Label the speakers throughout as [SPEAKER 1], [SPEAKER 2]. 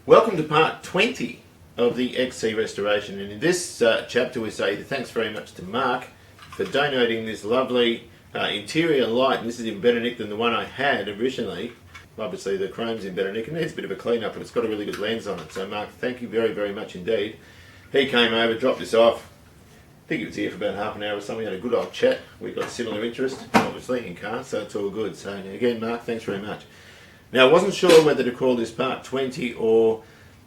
[SPEAKER 1] Welcome to part 20 of the XC restoration, and in this chapter we say thanks very much to Mark for donating this lovely interior light, and this is in better nick than the one I had originally. Obviously the chrome's in better nick and needs a bit of a clean up, but it's got a really good lens on it, so Mark, thank you very, very much indeed. He came over, dropped this off. I think he was here for about half an hour or something. We had a good old chat. We've got similar interest, obviously, in cars, so it's all good. So again, Mark, thanks very much. Now, I wasn't sure whether to call this part 20 or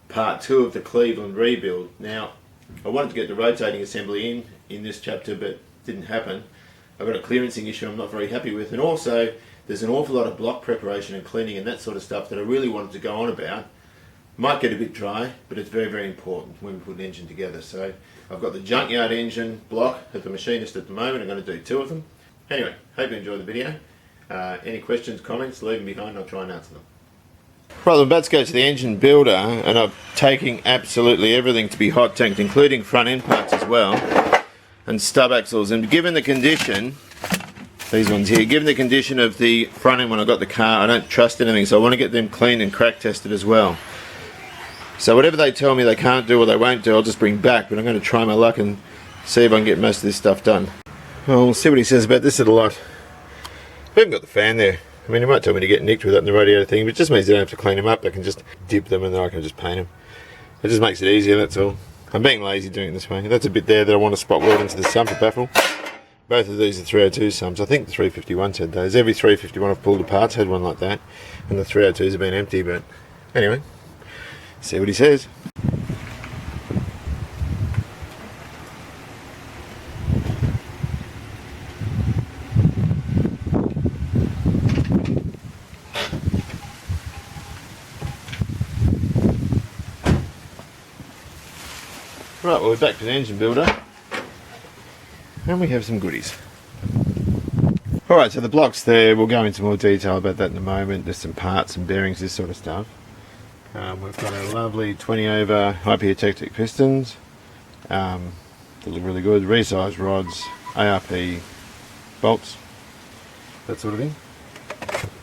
[SPEAKER 1] part 2 of the Cleveland rebuild. Now, I wanted to get the rotating assembly in this chapter, but didn't happen. I've got a clearancing issue I'm not very happy with, and also there's an awful lot of block preparation and cleaning and that sort of stuff that I really wanted to go on about. Might get a bit dry, but it's very, very important when we put an engine together. So I've got the junkyard engine block at the machinist at the moment. I'm going to do 2 of them. Anyway, hope you enjoy the video. Any questions, comments, leave them behind, I'll try and answer them. Right, I'm about to go to the engine builder, and I'm taking absolutely everything to be hot tanked, including front end parts as well, and stub axles. And given the condition, these ones here, given the condition of the front end when I got the car, I don't trust anything, so I want to get them cleaned and crack tested as well. So whatever they tell me they can't do or they won't do, I'll just bring back, but I'm going to try my luck and see if I can get most of this stuff done. Well, we'll see what he says about this little lot. We haven't got the fan there. I mean, he might tell me to get nicked with that in the radiator thing, but it just means they don't have to clean them up. They can just dip them and then I can just paint them. It just makes it easier, that's all. I'm being lazy doing it this way. That's a bit there that I want to spot weld into the sum for Baffle. Both of these are 302 sums. I think the 351s had those. Every 351 I've pulled apart had one like that, and the 302s have been empty, but anyway, see what he says. Right, well, we're back to the engine builder, and we have some goodies. Alright, so the blocks there, we'll go into more detail about that in a moment. There's some parts and bearings, this sort of stuff. We've got our lovely 20 over high piezoelectric pistons that look really good, resized rods, ARP bolts, that sort of thing.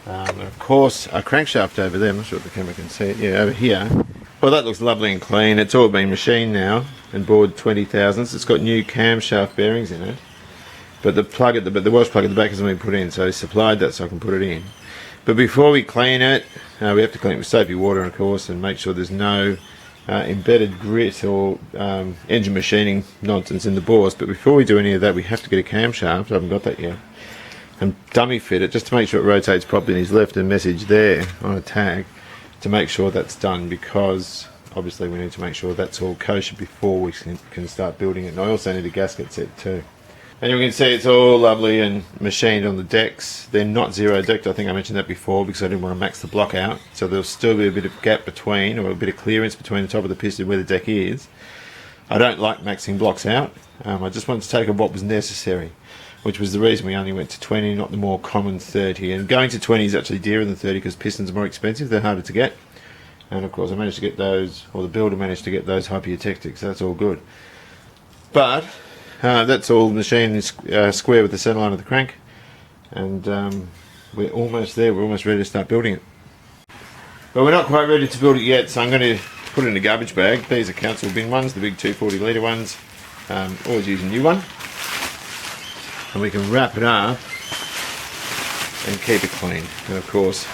[SPEAKER 1] And of course our crankshaft over there, I'm not sure if the camera can see it, yeah, over here. Well, that looks lovely and clean. It's all been machined now and bored 20,000s. It's got new camshaft bearings in it, but the wash plug at the back hasn't been put in, so he supplied that so I can put it in. But before we clean it, we have to clean it with soapy water, of course, and make sure there's no embedded grit or engine machining nonsense in the bores. But before we do any of that, we have to get a camshaft. I haven't got that yet. And dummy fit it just to make sure it rotates properly. And he's left a message there on a tag to make sure that's done, because obviously we need to make sure that's all kosher before we can start building it. And I also need a gasket set too. And you can see it's all lovely and machined on the decks. They're not zero decked, I think I mentioned that before, because I didn't want to max the block out. So there'll still be a bit of gap between, or a bit of clearance between the top of the piston where the deck is. I don't like maxing blocks out. I just wanted to take what was necessary, which was the reason we only went to 20, not the more common 30. And going to 20 is actually dearer than 30 because pistons are more expensive, they're harder to get. And of course I managed to get those, or the builder managed to get those high piezoelectric, so that's all good. But that's all machined square with the centerline of the crank, and we're almost there, we're almost ready to start building it. But we're not quite ready to build it yet, so I'm going to put it in a garbage bag. These are council bin ones, the big 240 litre ones. Always use a new one. And we can wrap it up and keep it clean. And of course,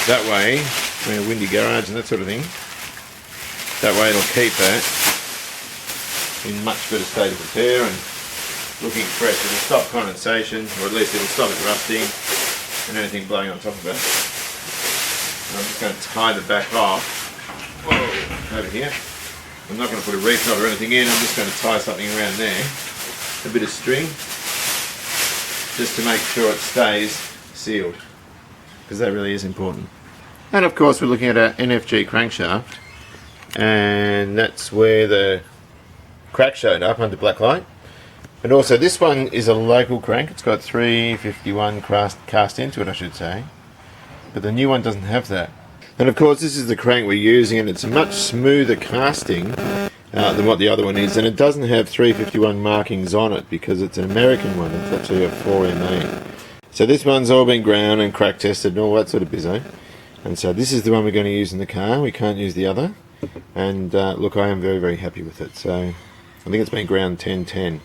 [SPEAKER 1] that way, in a windy garage and that sort of thing, that way it'll keep that in much better state of repair and looking fresh. It'll stop condensation, or at least it'll stop it rusting and anything blowing on top of it. And I'm just going to tie the back off over here. I'm not going to put a reef knot or anything in, I'm just going to tie something around there, a bit of string, just to make sure it stays sealed, because that really is important. And of course we're looking at our NFG crankshaft, and that's where the crack showed up under black light. And also this one is a local crank, it's got 351 cast into it, I should say, but the new one doesn't have that. And of course this is the crank we're using, and it's a much smoother casting than what the other one is, and it doesn't have 351 markings on it because it's an American one. It's actually a 4MA. So this one's all been ground and crack tested and all that sort of bizzo. And so this is the one we're going to use in the car. We can't use the other. And look, I am very, very happy with it. So I think it's been ground 1010.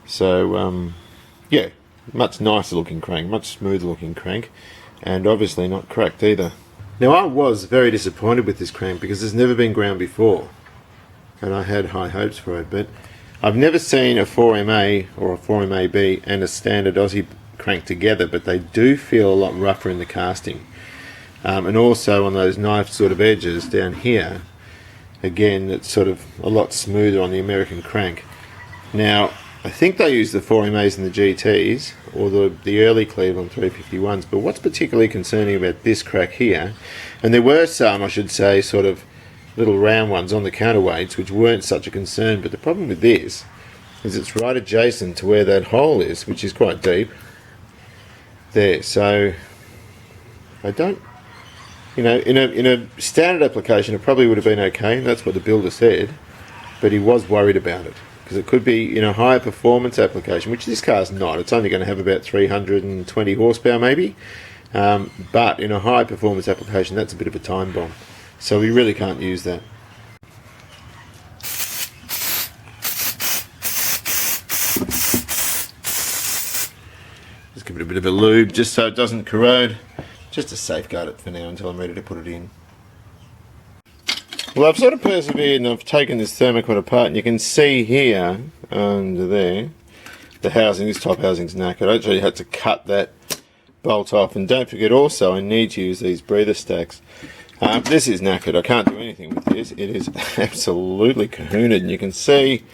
[SPEAKER 1] So yeah, much nicer looking crank, much smoother looking crank, and obviously not cracked either. Now I was very disappointed with this crank because it's never been ground before, and I had high hopes for it, but I've never seen a 4MA or a 4MAB and a standard Aussie crank together, but they do feel a lot rougher in the casting. And also on those knife sort of edges down here, again, it's sort of a lot smoother on the American crank. Now, I think they use the 4MAs and the GTs, or the early Cleveland 351s, but what's particularly concerning about this crack here, and there were some, I should say, sort of little round ones on the counterweights, which weren't such a concern, but the problem with this is it's right adjacent to where that hole is, which is quite deep there. So I don't, you know, in a standard application it probably would have been okay, and that's what the builder said, but he was worried about it because it could be in a higher performance application, which this car's not. It's only going to have about 320 horsepower maybe, but in a high performance application that's a bit of a time bomb, so we really can't use that. Just give it a bit of a lube just so it doesn't corrode, just to safeguard it for now until I'm ready to put it in. Well, I've sort of persevered and I've taken this thermocline apart, and you can see here under there the housing, this top housing's knackered. I actually had to cut that bolt off, and don't forget also I need to use these breather stacks. This is knackered, I can't do anything with this. It is absolutely kahuned, and you can see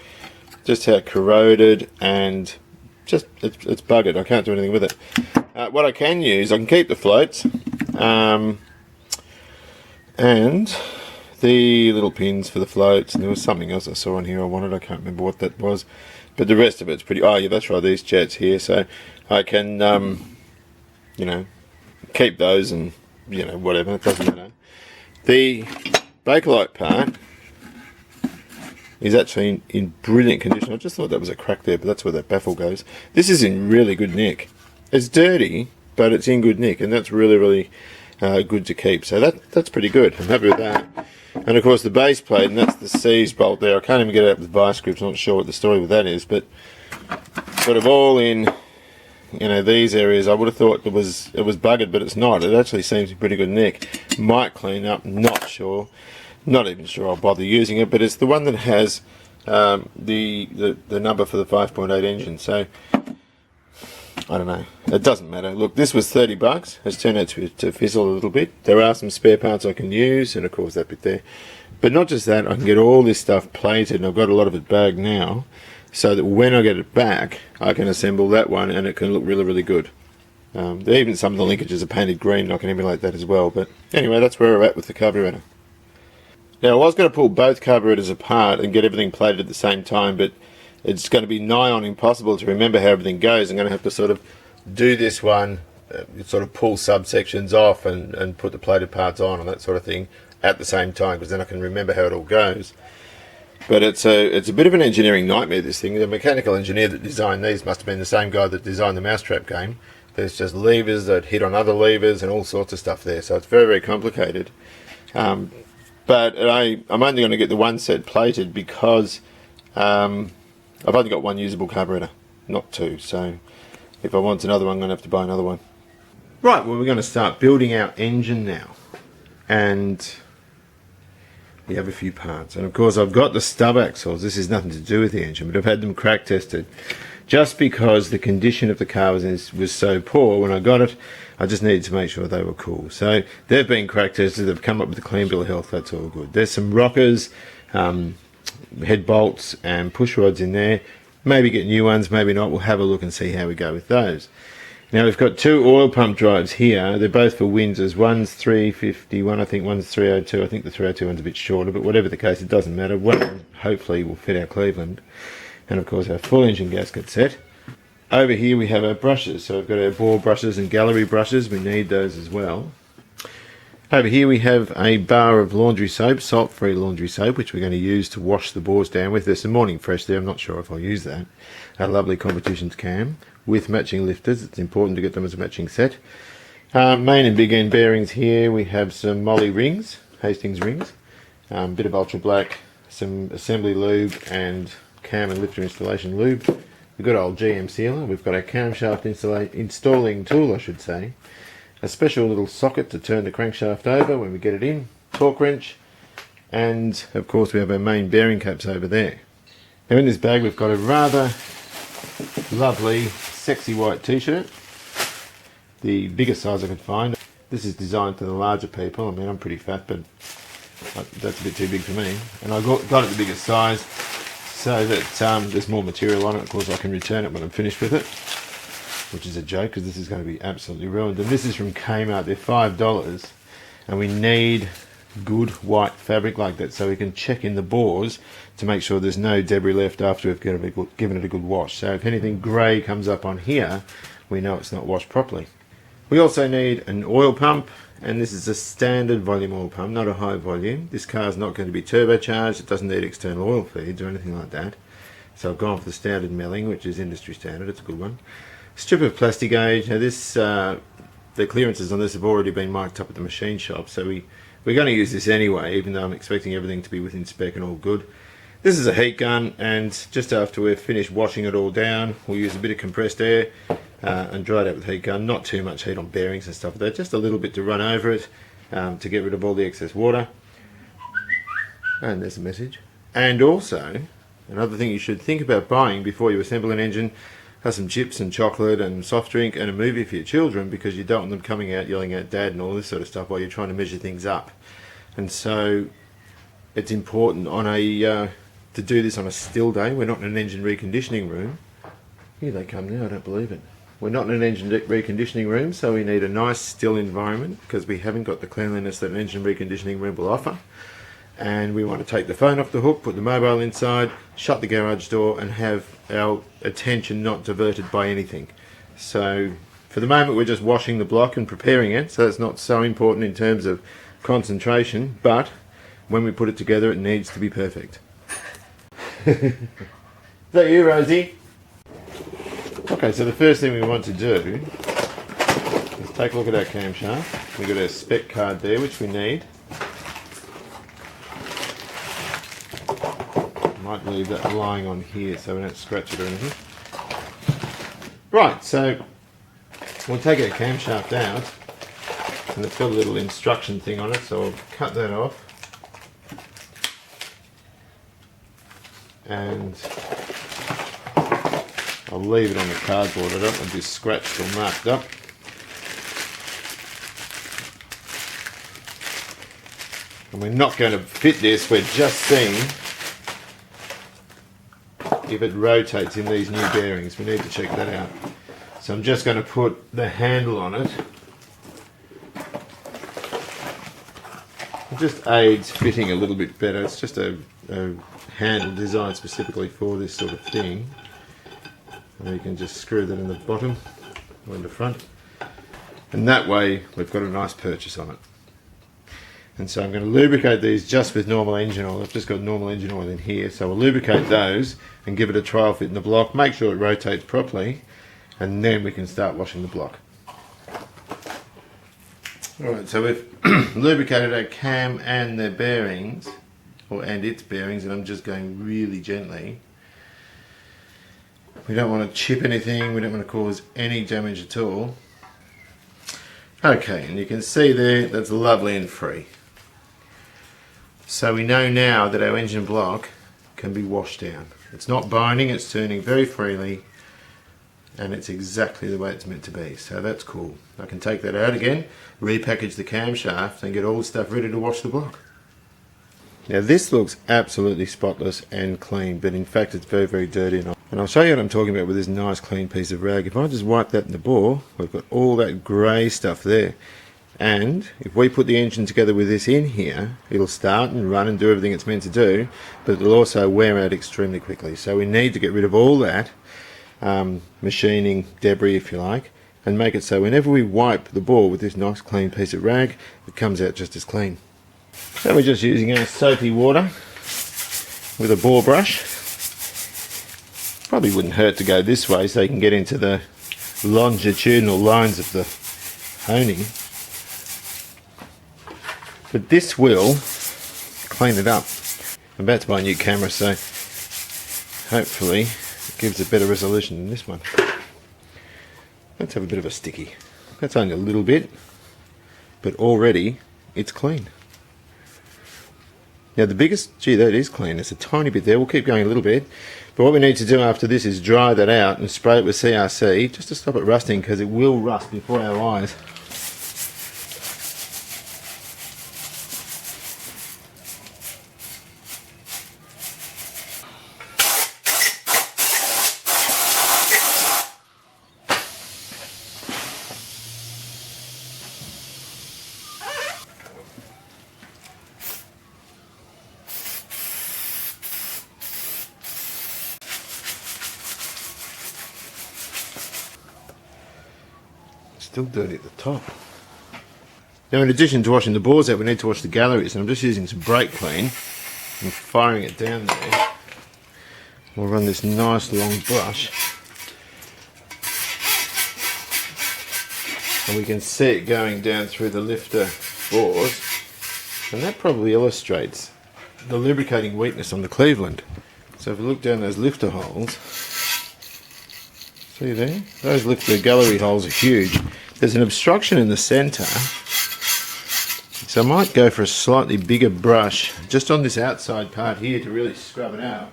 [SPEAKER 1] just how corroded and just it's buggered. I can't do anything with it. What I can use, I can keep the floats and the little pins for the floats, and there was something else I saw on here I wanted, I can't remember what that was, but the rest of it's pretty, oh yeah, that's right, these jets here, so I can you know, keep those, and you know, whatever, it doesn't matter. The Bakelite part is actually in brilliant condition. I just thought that was a crack there, but that's where that baffle goes. This is in really good nick. It's dirty, but it's in good nick, and that's really, really good to keep. So that's pretty good. I'm happy with that. And of course the base plate, and that's the seized bolt there. I can't even get it out with vice grips. I'm not sure what the story with that is, but sort of all in, you know, these areas. I would have thought it was buggered, but it's not. It actually seems in pretty good nick. Might clean up, not sure. Not even sure I'll bother using it, but it's the one that has the number for the 5.8 engine, so I don't know, it doesn't matter. Look, this was $30. It's turned out to fizzle a little bit. There are some spare parts I can use, and of course that bit there, but not just that, I can get all this stuff plated, and I've got a lot of it bagged now, so that when I get it back I can assemble that one and it can look really, really good. Even some of the linkages are painted green, I can emulate that as well. But anyway, that's where we're at with the carburetor. Now I was going to pull both carburetors apart and get everything plated at the same time, but it's going to be nigh on impossible to remember how everything goes. I'm going to have to sort of do this one, sort of pull subsections off and put the plated parts on and that sort of thing at the same time, because then I can remember how it all goes. But it's a bit of an engineering nightmare, this thing. The mechanical engineer that designed these must have been the same guy that designed the Mousetrap game. There's just levers that hit on other levers and all sorts of stuff there, so it's very, very complicated. But I'm only going to get the one set plated because I've only got one usable carburetor, not two, so if I want another one I'm going to have to buy another one. Right, well we're going to start building our engine now, and we have a few parts, and of course I've got the stub axles. This has nothing to do with the engine, but I've had them crack tested just because the condition of the car was so poor when I got it. I just needed to make sure they were cool. So they've been crack tested, they've come up with a clean bill of health, that's all good. There's some rockers, head bolts and push rods in there. Maybe get new ones, maybe not. We'll have a look and see how we go with those. Now we've got two oil pump drives here. They're both for Windsors. One's 351, I think one's 302. I think the 302 one's a bit shorter, but whatever the case, it doesn't matter. One hopefully will fit our Cleveland. And of course our full engine gasket set. Over here we have our brushes. So we've got our bore brushes and gallery brushes. We need those as well. Over here we have a bar of laundry soap, salt-free laundry soap, which we're going to use to wash the bores down with. There's some Morning Fresh there, I'm not sure if I'll use that. A lovely competitions cam with matching lifters. It's important to get them as a matching set. Main and big end bearings here, we have some Molly rings, Hastings rings, bit of ultra black, some assembly lube and cam and lifter installation lube. We've got our old GM sealer, we've got our camshaft installing tool I should say, a special little socket to turn the crankshaft over when we get it in, torque wrench, and of course we have our main bearing caps over there. Now in this bag we've got a rather lovely sexy white t-shirt, the biggest size I could find. This is designed for the larger people. I mean, I'm pretty fat, but that's a bit too big for me. And I got it the biggest size so that there's more material on it. Of course, I can return it when I'm finished with it, which is a joke because this is going to be absolutely ruined. And this is from Kmart. They're $5, and we need good white fabric like that so we can check in the bores to make sure there's no debris left after we've given it a good wash. So if anything grey comes up on here, we know it's not washed properly. We also need an oil pump, and this is a standard volume oil pump, not a high volume. This car is not going to be turbocharged, it doesn't need external oil feeds or anything like that. So I've gone for the standard milling, which is industry standard, it's a good one. Strip of plastic gauge. Now this, the clearances on this have already been marked up at the machine shop, so we're going to use this anyway, even though I'm expecting everything to be within spec and all good. This is a heat gun, and just after we've finished washing it all down, we'll use a bit of compressed air and dry it out with heat gun. Not too much heat on bearings and stuff like that, just a little bit to run over it to get rid of all the excess water. And there's a message. And also, another thing you should think about buying before you assemble an engine are some chips and chocolate and soft drink and a movie for your children, because you don't want them coming out yelling at dad and all this sort of stuff while you're trying to measure things up. And so it's important on a to do this on a still day. We're not in an engine reconditioning room. Here they come now, I don't believe it. We're not in an engine reconditioning room, so we need a nice still environment because we haven't got the cleanliness that an engine reconditioning room will offer. And we want to take the phone off the hook, put the mobile inside, shut the garage door, and have our attention not diverted by anything. So for the moment we're just washing the block and preparing it, so it's not so important in terms of concentration, but when we put it together it needs to be perfect. Is that you, Rosie? Okay, so the first thing we want to do is take a look at our camshaft. We've got our spec card there, which we need. Might leave that lying on here so we don't scratch it or anything. Right, so we'll take our camshaft out, and it's got a little instruction thing on it, so I'll cut that off. And I'll leave it on the cardboard. I don't want this scratched or marked up. And we're not going to fit this, we're just seeing if it rotates in these new bearings. We need to check that out. So I'm just going to put the handle on it. It just aids fitting a little bit better. It's just a handle designed specifically for this sort of thing. And you can just screw that in the bottom or in the front. And that way we've got a nice purchase on it. And so I'm going to lubricate these just with normal engine oil. I've just got normal engine oil in here, so we'll lubricate those and give it a trial fit in the block, make sure it rotates properly, and then we can start washing the block. Alright, so we've lubricated our cam and their bearings, and its bearings, and I'm just going really gently. We don't want to chip anything, we don't want to cause any damage at all. Okay, and you can see there, that's lovely and free. So we know now that our engine block can be washed down. It's not binding, it's turning very freely, and it's exactly the way it's meant to be. So that's cool. I can take that out again, repackage the camshaft, and get all the stuff ready to wash the block. Now this looks absolutely spotless and clean, but in fact it's very, very dirty. And I'll show you what I'm talking about with this nice clean piece of rag. If I just wipe that in the bore, we've got all that grey stuff there. And if we put the engine together with this in here, it'll start and run and do everything it's meant to do, but it'll also wear out extremely quickly. So we need to get rid of all that machining debris, if you like, and make it so whenever we wipe the bore with this nice clean piece of rag, it comes out just as clean. And we're just using our soapy water with a bore brush. Probably wouldn't hurt to go this way so you can get into the longitudinal lines of the honing. But this will clean it up. I'm about to buy a new camera, so hopefully it gives a better resolution than this one. Let's have a bit of a sticky. That's only a little bit, but already it's clean. Now the biggest, gee, that is clean. There's a tiny bit there. We'll keep going a little bit. But what we need to do after this is dry that out and spray it with CRC just to stop it rusting, because it will rust before our eyes. Still dirty at the top. Now, in addition to washing the boards out, we need to wash the galleries, and I'm just using some brake clean and firing it down there. We'll run this nice long brush, and we can see it going down through the lifter boards, and that probably illustrates the lubricating weakness on the Cleveland. So if we look down those lifter holes, see there? Those lifter gallery holes are huge. There's an obstruction in the centre, so I might go for a slightly bigger brush just on this outside part here to really scrub it out.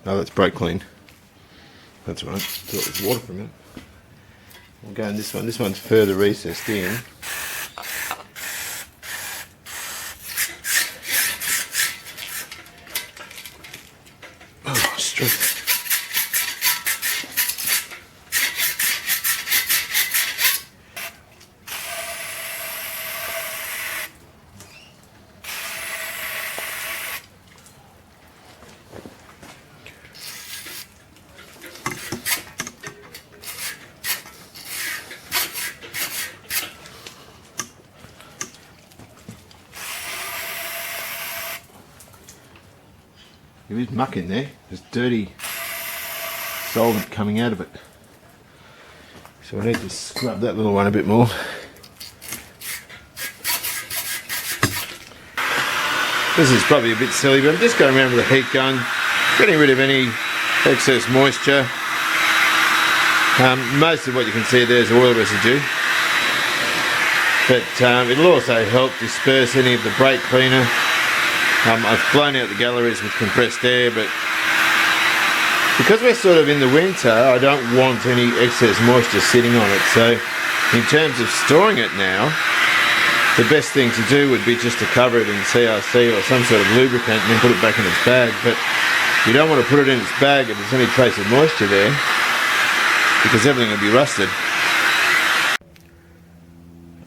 [SPEAKER 1] Oh, that's brake clean. That's right. Thought it was water from it. We'll go in this one. This one's further recessed in. Oh, straight. There is muck in there. There's dirty solvent coming out of it. So I need to scrub that little one a bit more. This is probably a bit silly, but I'm just going around with the heat gun, getting rid of any excess moisture. Most of what you can see there is oil residue. But it'll also help disperse any of the brake cleaner. I've blown out the galleries with compressed air, but because we're sort of in the winter, I don't want any excess moisture sitting on it. So in terms of storing it now, the best thing to do would be just to cover it in CRC or some sort of lubricant and then put it back in its bag. But you don't want to put it in its bag if there's any trace of moisture there, because everything will be rusted.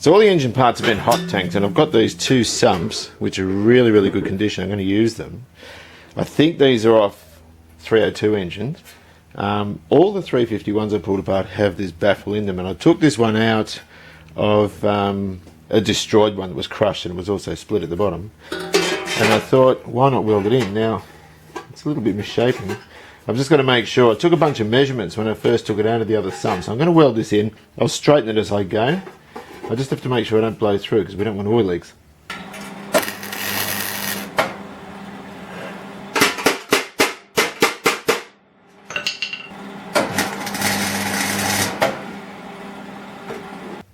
[SPEAKER 1] So all the engine parts have been hot tanked, and I've got these two sumps which are really, really good condition. I'm going to use them. I think these are off 302 engines. All the 350 ones I pulled apart have this baffle in them, and I took this one out of a destroyed one that was crushed and it was also split at the bottom. And I thought, why not weld it in? Now, it's a little bit misshapen. I've just got to make sure. I took a bunch of measurements when I first took it out of the other sump, so I'm going to weld this in. I'll straighten it as I go. I just have to make sure I don't blow through because we don't want oil leaks.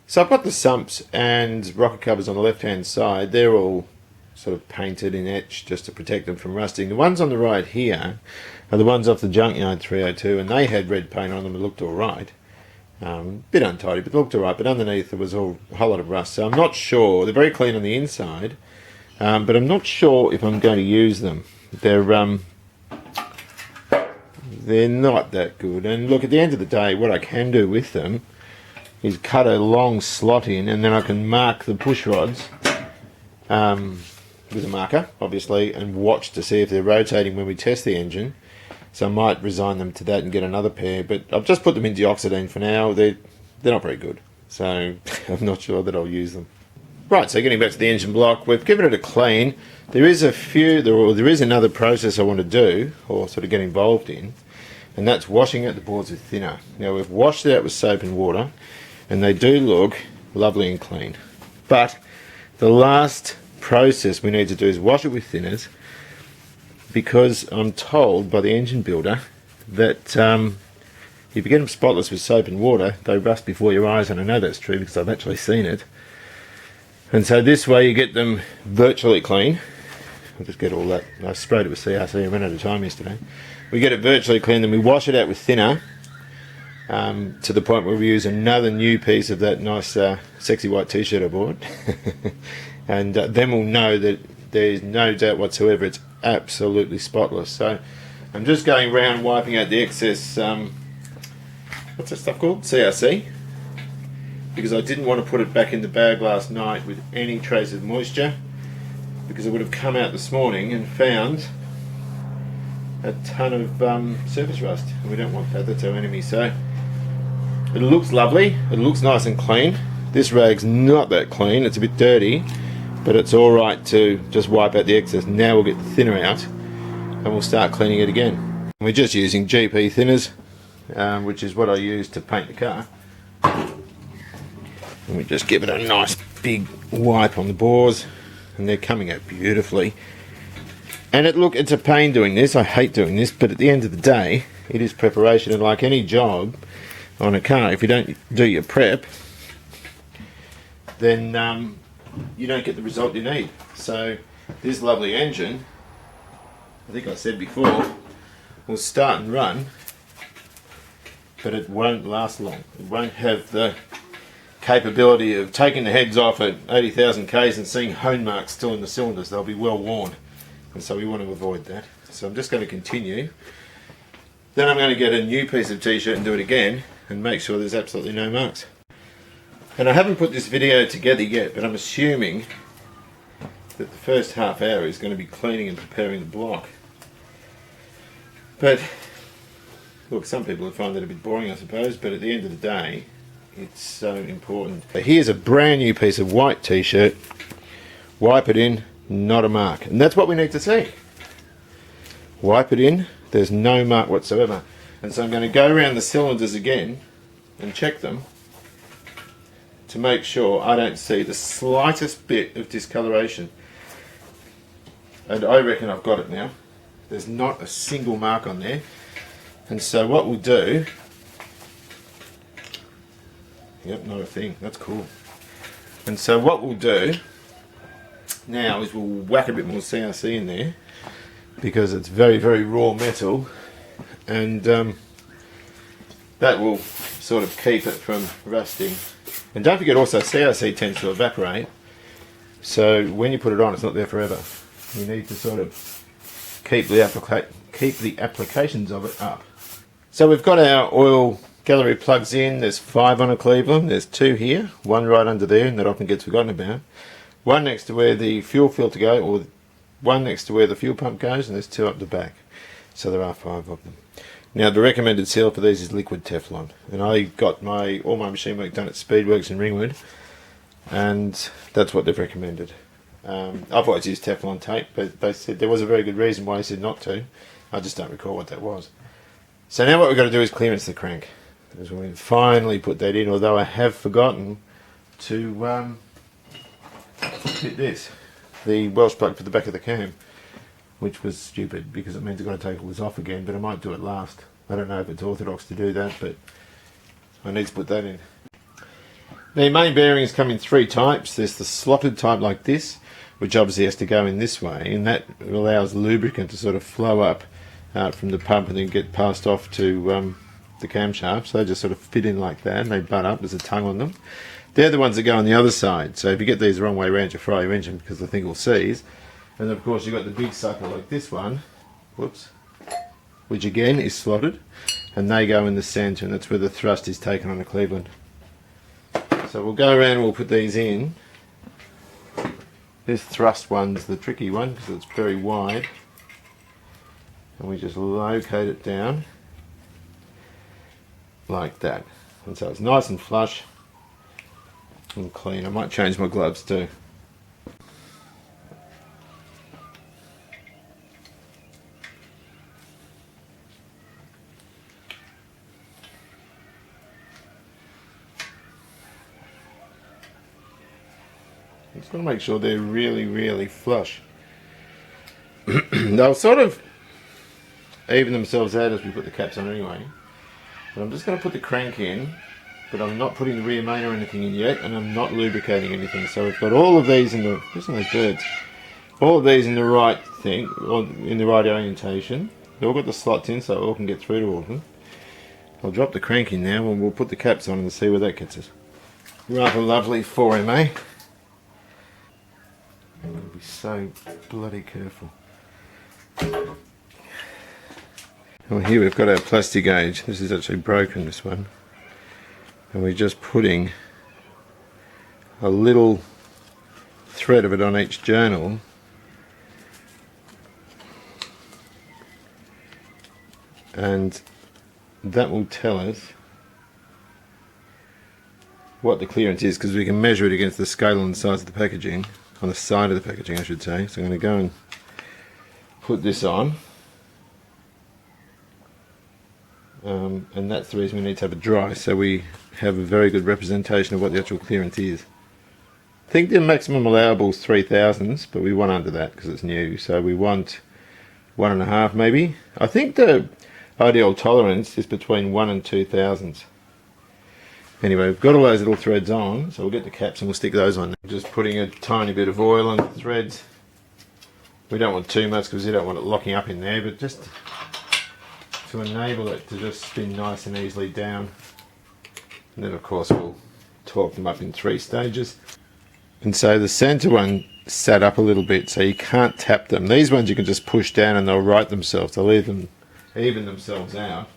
[SPEAKER 1] So I've got the sumps and rocker covers on the left hand side. They're all sort of painted and etched just to protect them from rusting. The ones on the right here are the ones off the junkyard 302, and they had red paint on them. It looked alright. Bit untidy, but looked alright, but underneath there was a whole lot of rust, so I'm not sure. They're very clean on the inside, but I'm not sure if I'm going to use them. They're not that good, and look, at the end of the day, what I can do with them is cut a long slot in, and then I can mark the push rods with a marker, obviously, and watch to see if they're rotating when we test the engine. So I might resign them to that and get another pair, but I've just put them in deoxidine for now. They're not very good, so I'm not sure that I'll use them. Right, so getting back to the engine block, we've given it a clean. There is another process I want to do, or sort of get involved in, and that's washing out the boards with thinner. Now we've washed it out with soap and water, and they do look lovely and clean. But the last process we need to do is wash it with thinners, because I'm told by the engine builder that if you get them spotless with soap and water, they rust before your eyes, and I know that's true because I've actually seen it. And so this way you get them virtually clean. I'll just get all that. I sprayed it with CRC, I ran out of time yesterday. We get it virtually clean, then we wash it out with thinner to the point where we use another new piece of that nice sexy white t-shirt I bought. And then we'll know that there's no doubt whatsoever it's absolutely spotless. So I'm just going around wiping out the excess, what's that stuff called? CRC. Because I didn't want to put it back in the bag last night with any trace of moisture, because I would have come out this morning and found a ton of surface rust, and we don't want that, that's our enemy. So it looks lovely, it looks nice and clean. This rag's not that clean, it's a bit dirty, but it's alright to just wipe out the excess. Now we'll get the thinner out and we'll start cleaning it again. We're just using GP thinners, which is what I use to paint the car. And we just give it a nice big wipe on the bores, and they're coming out beautifully. And it's a pain doing this, I hate doing this, but at the end of the day, it is preparation, and like any job on a car, if you don't do your prep, then you don't get the result you need. So this lovely engine, I think I said before, will start and run, but it won't last long. It won't have the capability of taking the heads off at 80,000 Ks and seeing hone marks still in the cylinders. They'll be well worn, and so we want to avoid that. So I'm just going to continue. Then I'm going to get a new piece of t-shirt and do it again and make sure there's absolutely no marks. And I haven't put this video together yet, but I'm assuming that the first half hour is going to be cleaning and preparing the block. But look, some people would find that a bit boring, I suppose, but at the end of the day, it's so important. Here's a brand new piece of white t-shirt. Wipe it in, not a mark. And that's what we need to see. Wipe it in, there's no mark whatsoever. And so I'm going to go around the cylinders again and check them to make sure I don't see the slightest bit of discoloration. And I reckon I've got it now. There's not a single mark on there. And so what we'll do, yep, not a thing, that's cool. And so what we'll do now is we'll whack a bit more CRC in there, because it's very, very raw metal, and that will sort of keep it from rusting. And don't forget also, CRC tends to evaporate, so when you put it on, it's not there forever. You need to sort of keep the applications of it up. So we've got our oil gallery plugs in. There's 5 on a Cleveland. There's 2 here, 1 right under there, and that often gets forgotten about. 1 next to where the fuel filter goes, or 1 next to where the fuel pump goes, and there's 2 up the back. So there are 5 of them. Now the recommended seal for these is liquid Teflon, and I got all my machine work done at Speedworks in Ringwood, and that's what they've recommended. I've always used Teflon tape, but they said there was a very good reason why they said not to. I just don't recall what that was. So now what we've got to do is clearance the crank. Because we finally put that in, although I have forgotten to fit this, the Welsh plug for the back of the cam, which was stupid because it means I've got to take all this off again, but I might do it last. I don't know if it's orthodox to do that, but I need to put that in. The main bearings come in 3 types. There's the slotted type like this, which obviously has to go in this way, and that allows lubricant to sort of flow up out from the pump and then get passed off to the camshaft. So they just sort of fit in like that, and they butt up. There's a tongue on them. They're the ones that go on the other side, so if you get these the wrong way around, you fry your engine because the thing will seize. And of course you've got the big sucker like this one, whoops, which again is slotted, and they go in the centre, and that's where the thrust is taken on the Cleveland. So we'll go around and we'll put these in. This thrust one's the tricky one because it's very wide, and we just locate it down like that, and so it's nice and flush. and clean. I might change my gloves too. Just got to make sure they're really flush. They'll sort of even themselves out as we put the caps on anyway. But I'm just going to put the crank in, but I'm not putting the rear main or anything in yet, and I'm not lubricating anything. So we've got all of these in the, listen to those birds, all of these in the right thing, or in the right orientation. They've all got the slots in, so it all can get through to all of them. I'll drop the crank in now, and we'll put the caps on and see where that gets us. Rather lovely 4MA. I'm going to be so bloody careful. Well, here we've got our plastic gauge. This is actually broken, this one. And we're just putting a little thread of it on each journal. And that will tell us what the clearance is, because we can measure it against the scale on the size of the packaging, on the side of the packaging I should say. So I'm going to go and put this on. And that's the reason we need to have it dry, so we have a very good representation of what the actual clearance is. I think the maximum allowable is 3,000s, but we want under that because it's new, so we want 1.5 maybe. I think the ideal tolerance is between 1 and 2,000s. Anyway, we've got all those little threads on, so we'll get the caps and we'll stick those on. Just putting a tiny bit of oil on the threads. We don't want too much because we don't want it locking up in there, but just to enable it to just spin nice and easily down. And then of course we'll torque them up in 3 stages. And so the center one sat up a little bit, so you can't tap them. These ones you can just push down and they'll right themselves, they'll even themselves out.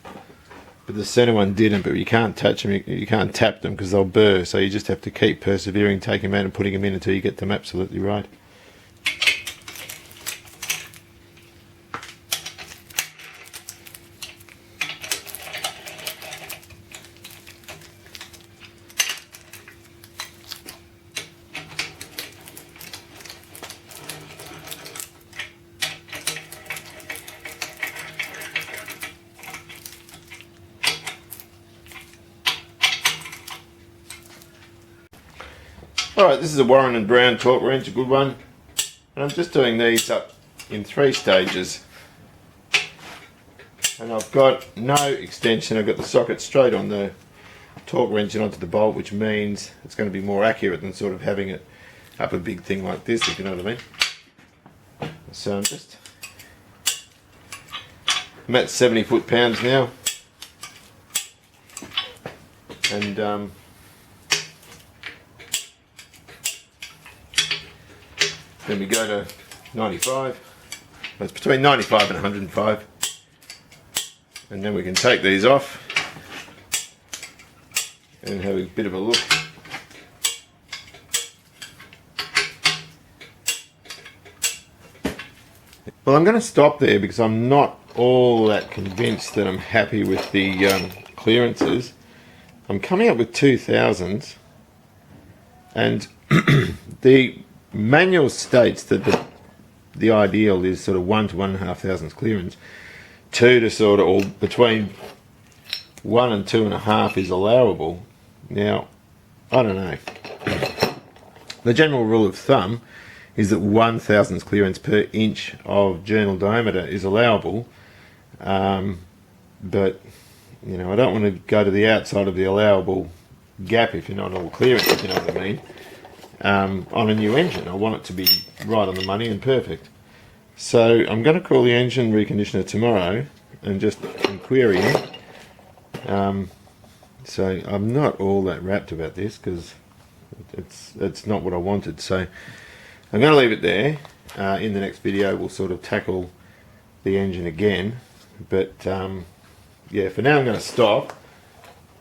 [SPEAKER 1] But the center one didn't, but you can't touch them, you can't tap them because they'll burr, so you just have to keep persevering, taking them out and putting them in until you get them absolutely right. Alright, this is a Warren & Brown torque wrench, a good one. And I'm just doing these up in 3 stages. And I've got no extension, I've got the socket straight on the torque wrench and onto the bolt, which means it's going to be more accurate than sort of having it up a big thing like this, if you know what I mean. So I'm at 70 foot-pounds now. And then we go to 95. It's between 95 and 105. And then we can take these off and have a bit of a look. Well, I'm going to stop there because I'm not all that convinced that I'm happy with the clearances. I'm coming up with 2,000s, and the manual states that the ideal is sort of 1 to 1,500 clearance, 2 to sort of, or between 1 and 2.5 is allowable. Now, I don't know. The general rule of thumb is that 1,000 clearance per inch of journal diameter is allowable, but you know, I don't want to go to the outside of the allowable gap if you're not all clearance, if you know what I mean. On a new engine, I want it to be right on the money and perfect. So I'm going to call the engine reconditioner tomorrow and just query him. So I'm not all that rapt about this because it's not what I wanted. So I'm going to leave it there. In the next video we'll sort of tackle the engine again. But yeah, for now I'm going to stop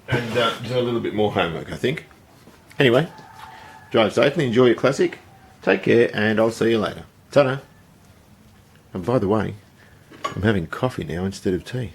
[SPEAKER 1] and do a little bit more homework, I think. Anyway, drive safely, enjoy your classic, take care, and I'll see you later. Ta-da! And by the way, I'm having coffee now instead of tea.